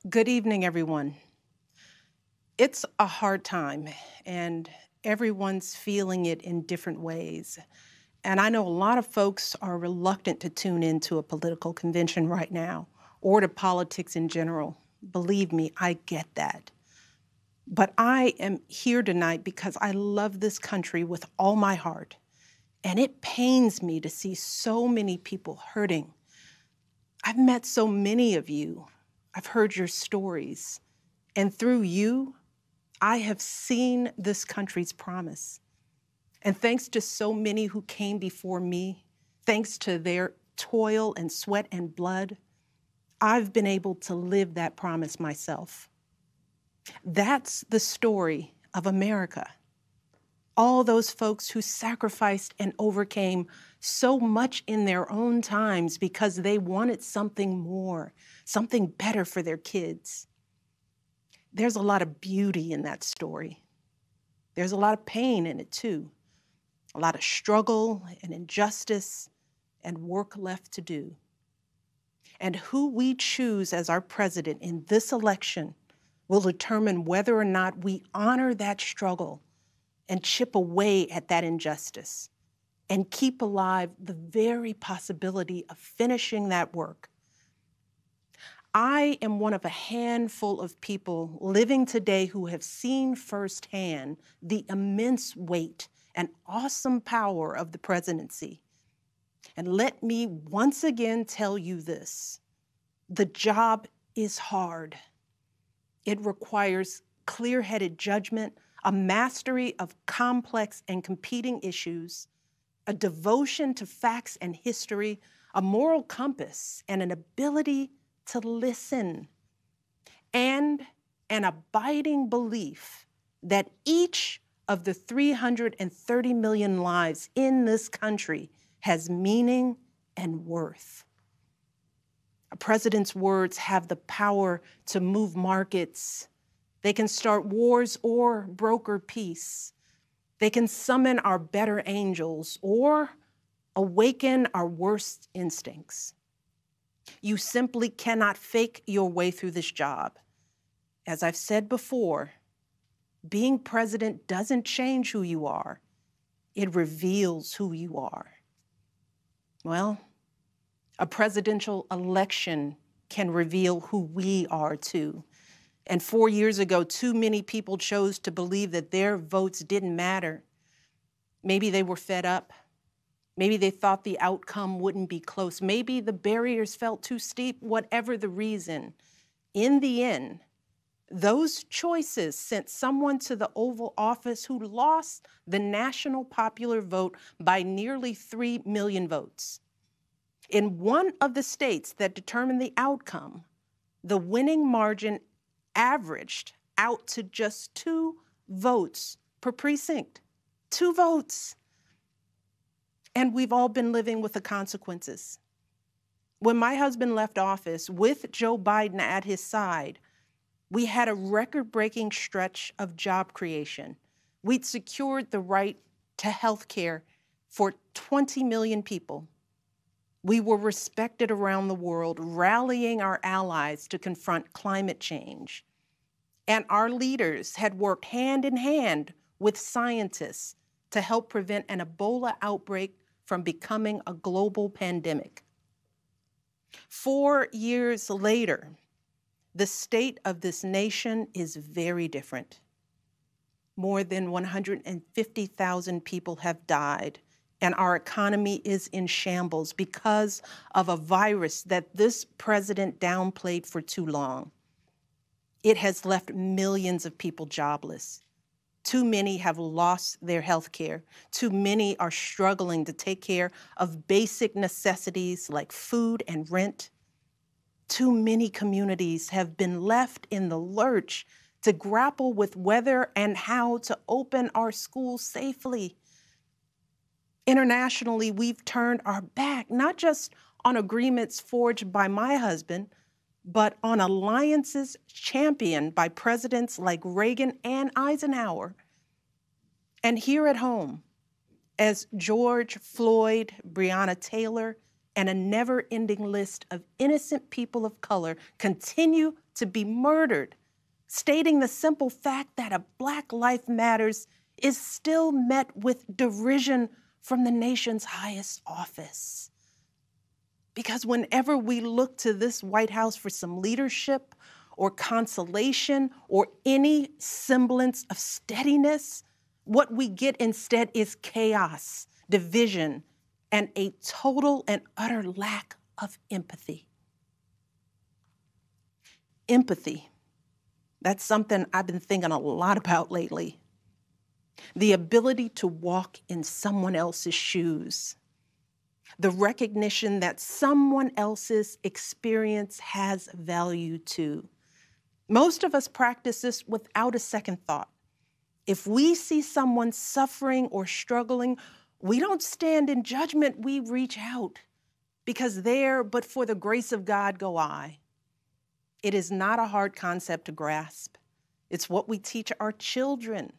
Good evening, everyone. It's a hard time, and everyone's feeling it in different ways. And I know a lot of folks are reluctant to tune into a political convention right now or to politics in general. Believe me, I get that. But I am here tonight because I love this country with all my heart. And it pains me to see so many people hurting. I've met so many of you. I've heard your stories. And through you, I have seen this country's promise. And thanks to so many who came before me, thanks to their toil and sweat and blood, I've been able to live that promise myself. That's the story of America. All those folks who sacrificed and overcame so much in their own times because they wanted something more, something better for their kids. There's a lot of beauty in that story. There's a lot of pain in it too. A lot of struggle and injustice and work left to do. And who we choose as our president in this election will determine whether or not we honor that struggle and chip away at that injustice and keep alive the very possibility of finishing that work. I am one of a handful of people living today who have seen firsthand the immense weight and awesome power of the presidency. And let me once again tell you this: the job is hard. It requires clear-headed judgment, a mastery of complex and competing issues, a devotion to facts and history, a moral compass, and an ability to listen, and an abiding belief that each of the 330 million lives in this country has meaning and worth. A president's words have the power to move markets. They can start wars or broker peace. They can summon our better angels or awaken our worst instincts. You simply cannot fake your way through this job. As I've said before, being president doesn't change who you are. It reveals who you are. Well, a presidential election can reveal who we are too. And 4 years ago, too many people chose to believe that their votes didn't matter. Maybe they were fed up. Maybe they thought the outcome wouldn't be close. Maybe the barriers felt too steep, whatever the reason. In the end, those choices sent someone to the Oval Office who lost the national popular vote by nearly 3 million votes. In one of the states that determined the outcome, the winning margin averaged out to just 2 votes per precinct. 2 votes. And we've all been living with the consequences. When my husband left office with Joe Biden at his side, we had a record-breaking stretch of job creation. We'd secured the right to health care for 20 million people. We were respected around the world, rallying our allies to confront climate change. And our leaders had worked hand in hand with scientists to help prevent an Ebola outbreak from becoming a global pandemic. 4 years later, the state of this nation is very different. More than 150,000 people have died, and our economy is in shambles because of a virus that this president downplayed for too long. It has left millions of people jobless. Too many have lost their health care. Too many are struggling to take care of basic necessities like food and rent. Too many communities have been left in the lurch to grapple with whether and how to open our schools safely. Internationally, we've turned our back, not just on agreements forged by my husband, but on alliances championed by presidents like Reagan and Eisenhower. And here at home, as George Floyd, Breonna Taylor, and a never-ending list of innocent people of color continue to be murdered, stating the simple fact that a Black life matters is still met with derision from the nation's highest office. Because whenever we look to this White House for some leadership or consolation or any semblance of steadiness, what we get instead is chaos, division, and a total and utter lack of empathy. Empathy. That's something I've been thinking a lot about lately. The ability to walk in someone else's shoes. The recognition that someone else's experience has value too. Most of us practice this without a second thought. If we see someone suffering or struggling, we don't stand in judgment, we reach out. Because there, but for the grace of God, go I. It is not a hard concept to grasp. It's what we teach our children.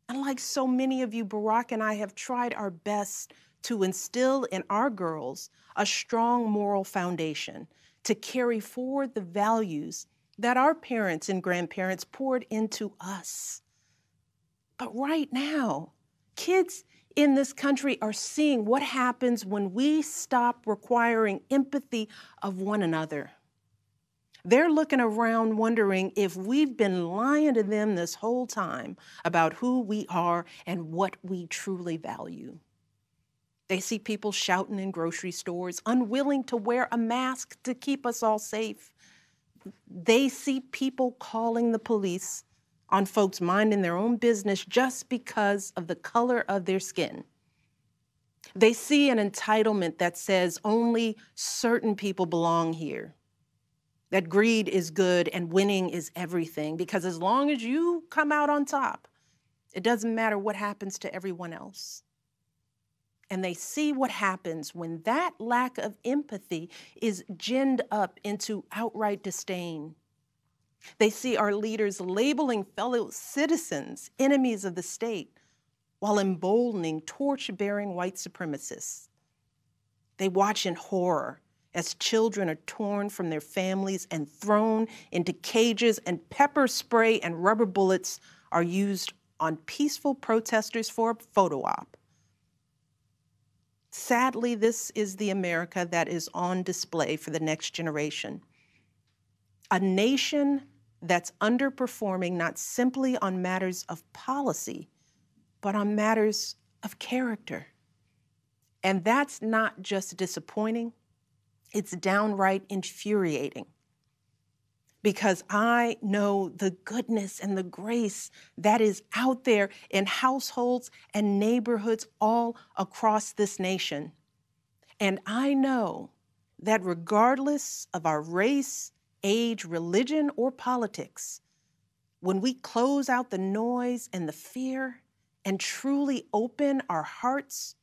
And like so many of you, Barack and I have tried our best to instill in our girls a strong moral foundation to carry forward the values that our parents and grandparents poured into us. But right now, kids in this country are seeing what happens when we stop requiring empathy of one another. They're looking around wondering if we've been lying to them this whole time about who we are and what we truly value. They see people shouting in grocery stores, unwilling to wear a mask to keep us all safe. They see people calling the police on folks minding their own business just because of the color of their skin. They see an entitlement that says only certain people belong here, that greed is good and winning is everything, because as long as you come out on top, it doesn't matter what happens to everyone else. And they see what happens when that lack of empathy is ginned up into outright disdain. They see our leaders labeling fellow citizens enemies of the state while emboldening torch-bearing white supremacists. They watch in horror as children are torn from their families and thrown into cages, and pepper spray and rubber bullets are used on peaceful protesters for a photo op. Sadly, this is the America that is on display for the next generation. A nation that's underperforming not simply on matters of policy, but on matters of character. And that's not just disappointing, it's downright infuriating. Because I know the goodness and the grace that is out there in households and neighborhoods all across this nation. And I know that regardless of our race, age, religion, or politics, when we close out the noise and the fear and truly open our hearts,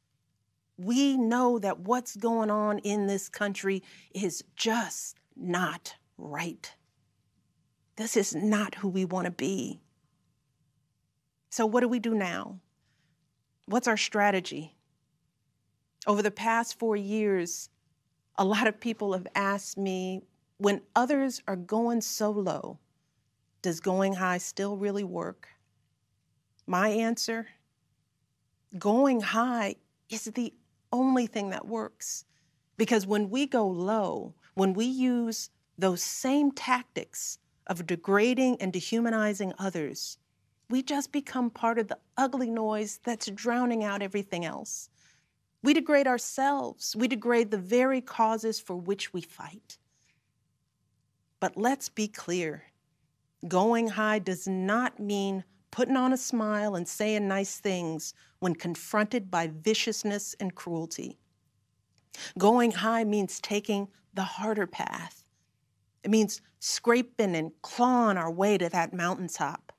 we know that what's going on in this country is just not right. This is not who we want to be. So what do we do now? What's our strategy? Over the past 4 years, a lot of people have asked me, when others are going so low, does going high still really work? My answer, going high is the only thing that works. Because when we go low, when we use those same tactics of degrading and dehumanizing others, we just become part of the ugly noise that's drowning out everything else. We degrade ourselves. We degrade the very causes for which we fight. But let's be clear. Going high does not mean putting on a smile and saying nice things when confronted by viciousness and cruelty. Going high means taking the harder path. It means scraping and clawing our way to that mountaintop.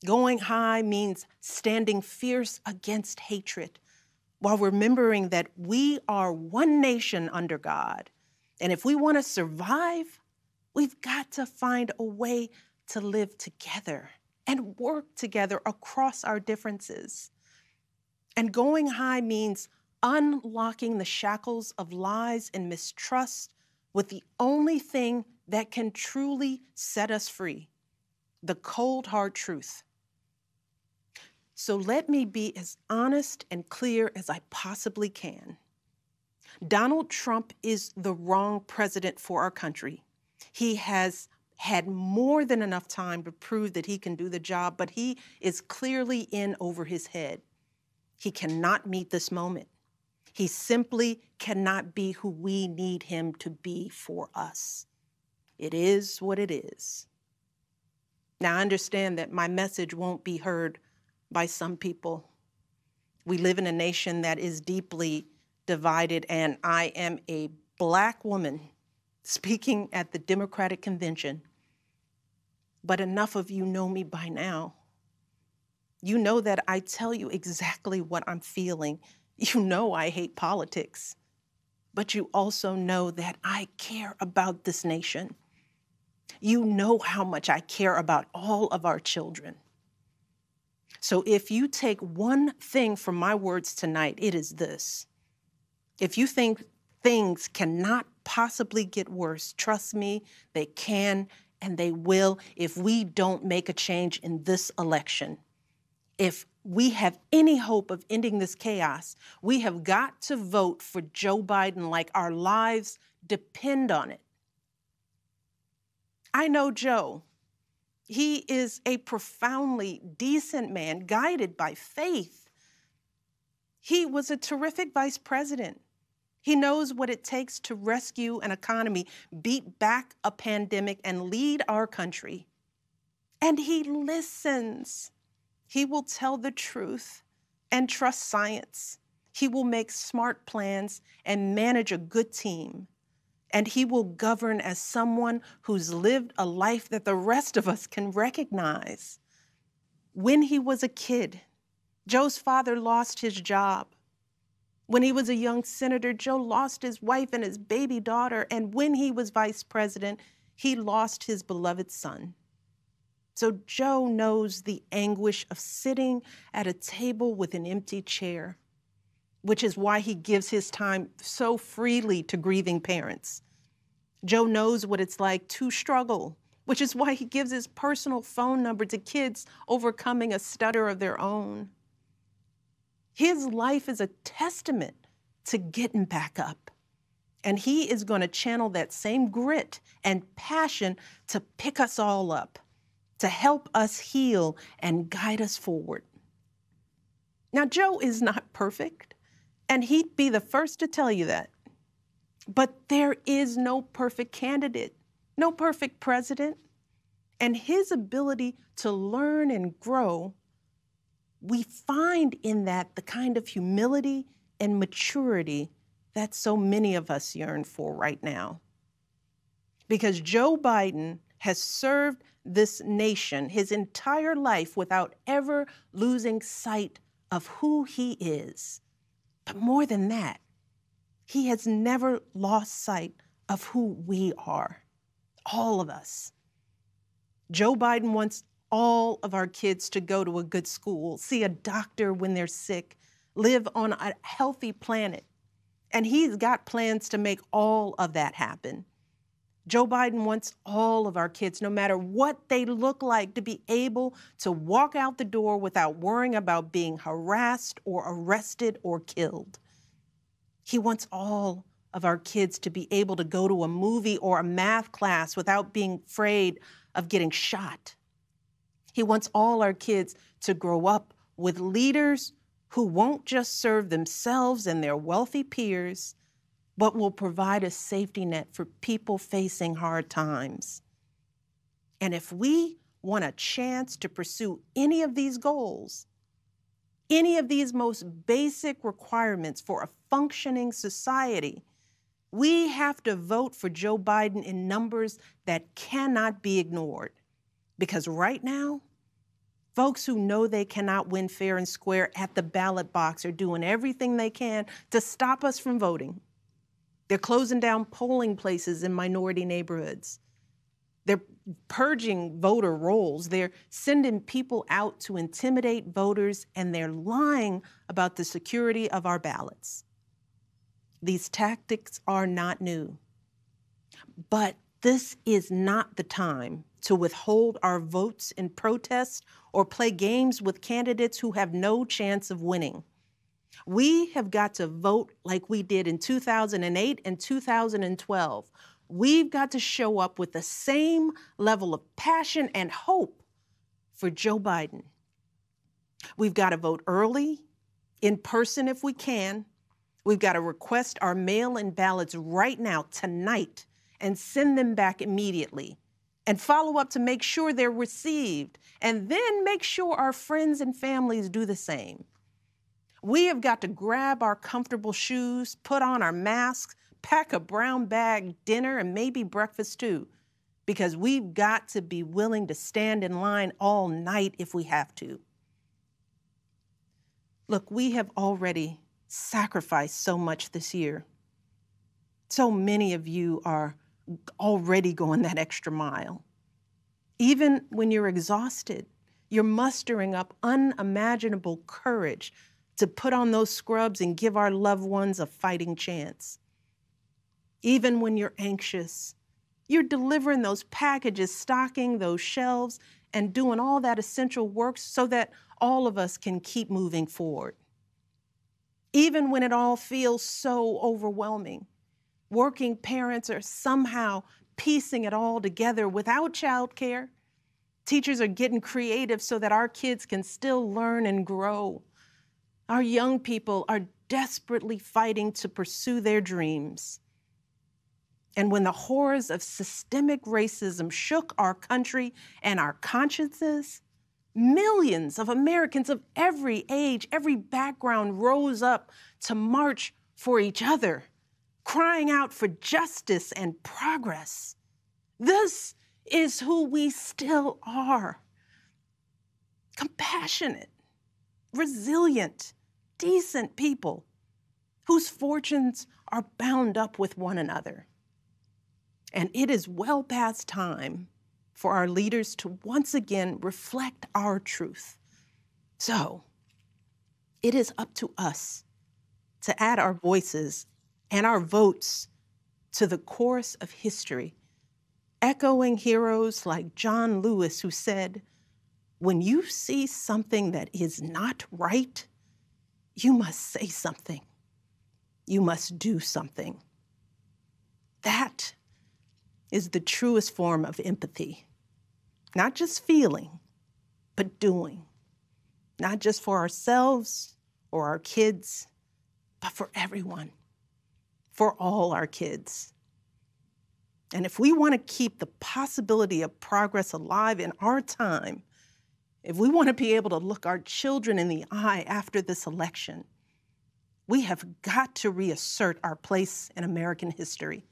Going high means standing fierce against hatred while remembering that we are one nation under God. And if we want to survive, we've got to find a way to live together and work together across our differences. And going high means unlocking the shackles of lies and mistrust with the only thing that can truly set us free, the cold, hard truth. So let me be as honest and clear as I possibly can. Donald Trump is the wrong president for our country. He has had more than enough time to prove that he can do the job, but he is clearly in over his head. He cannot meet this moment. He simply cannot be who we need him to be for us. It is what it is. Now, I understand that my message won't be heard by some people. We live in a nation that is deeply divided, and I am a Black woman speaking at the Democratic Convention. But enough of you know me by now. You know that I tell you exactly what I'm feeling. You know I hate politics, but you also know that I care about this nation. You know how much I care about all of our children. So if you take one thing from my words tonight, it is this. If you think things cannot possibly get worse, trust me, they can and they will if we don't make a change in this election. If we have any hope of ending this chaos, we have got to vote for Joe Biden like our lives depend on it. I know Joe. He is a profoundly decent man, guided by faith. He was a terrific vice president. He knows what it takes to rescue an economy, beat back a pandemic, and lead our country. And he listens. He will tell the truth and trust science. He will make smart plans and manage a good team. And he will govern as someone who's lived a life that the rest of us can recognize. When he was a kid, Joe's father lost his job. When he was a young senator, Joe lost his wife and his baby daughter. And when he was vice president, he lost his beloved son. So Joe knows the anguish of sitting at a table with an empty chair, which is why he gives his time so freely to grieving parents. Joe knows what it's like to struggle, which is why he gives his personal phone number to kids overcoming a stutter of their own. His life is a testament to getting back up. And he is going to channel that same grit and passion to pick us all up, to help us heal and guide us forward. Now, Joe is not perfect, and he'd be the first to tell you that. But there is no perfect candidate, no perfect president. And his ability to learn and grow, we find in that the kind of humility and maturity that so many of us yearn for right now. Because Joe Biden has served this nation his entire life without ever losing sight of who he is. But more than that, he has never lost sight of who we are, all of us. Joe Biden wants all of our kids to go to a good school, see a doctor when they're sick, live on a healthy planet. And he's got plans to make all of that happen. Joe Biden wants all of our kids, no matter what they look like, to be able to walk out the door without worrying about being harassed or arrested or killed. He wants all of our kids to be able to go to a movie or a math class without being afraid of getting shot. He wants all our kids to grow up with leaders who won't just serve themselves and their wealthy peers, but will provide a safety net for people facing hard times. And if we want a chance to pursue any of these goals, any of these most basic requirements for a functioning society, we have to vote for Joe Biden in numbers that cannot be ignored. Because right now, folks who know they cannot win fair and square at the ballot box are doing everything they can to stop us from voting. They're closing down polling places in minority neighborhoods. They're purging voter rolls. They're sending people out to intimidate voters, and they're lying about the security of our ballots. These tactics are not new. But this is not the time to withhold our votes in protest or play games with candidates who have no chance of winning. We have got to vote like we did in 2008 and 2012. We've got to show up with the same level of passion and hope for Joe Biden. We've got to vote early, in person if we can. We've got to request our mail-in ballots right now, tonight, and send them back immediately. And follow up to make sure they're received. And then make sure our friends and families do the same. We have got to grab our comfortable shoes, put on our masks, pack a brown bag dinner, and maybe breakfast too, because we've got to be willing to stand in line all night if we have to. Look, we have already sacrificed so much this year. So many of you are already going that extra mile. Even when you're exhausted, you're mustering up unimaginable courage to put on those scrubs and give our loved ones a fighting chance. Even when you're anxious, you're delivering those packages, stocking those shelves, and doing all that essential work so that all of us can keep moving forward. Even when it all feels so overwhelming, working parents are somehow piecing it all together without childcare. Teachers are getting creative so that our kids can still learn and grow. Our young people are desperately fighting to pursue their dreams. And when the horrors of systemic racism shook our country and our consciences, millions of Americans of every age, every background rose up to march for each other, crying out for justice and progress. This is who we still are. Compassionate, resilient, decent people whose fortunes are bound up with one another. And it is well past time for our leaders to once again reflect our truth. So it is up to us to add our voices and our votes to the chorus of history, echoing heroes like John Lewis, who said, "When you see something that is not right, you must say something. You must do something." That is the truest form of empathy. Not just feeling, but doing. Not just for ourselves or our kids, but for everyone, for all our kids. And if we want to keep the possibility of progress alive in our time, if we want to be able to look our children in the eye after this election, we have got to reassert our place in American history.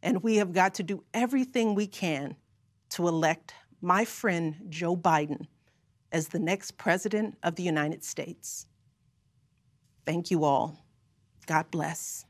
And we have got to do everything we can to elect my friend Joe Biden as the next president of the United States. Thank you all. God bless.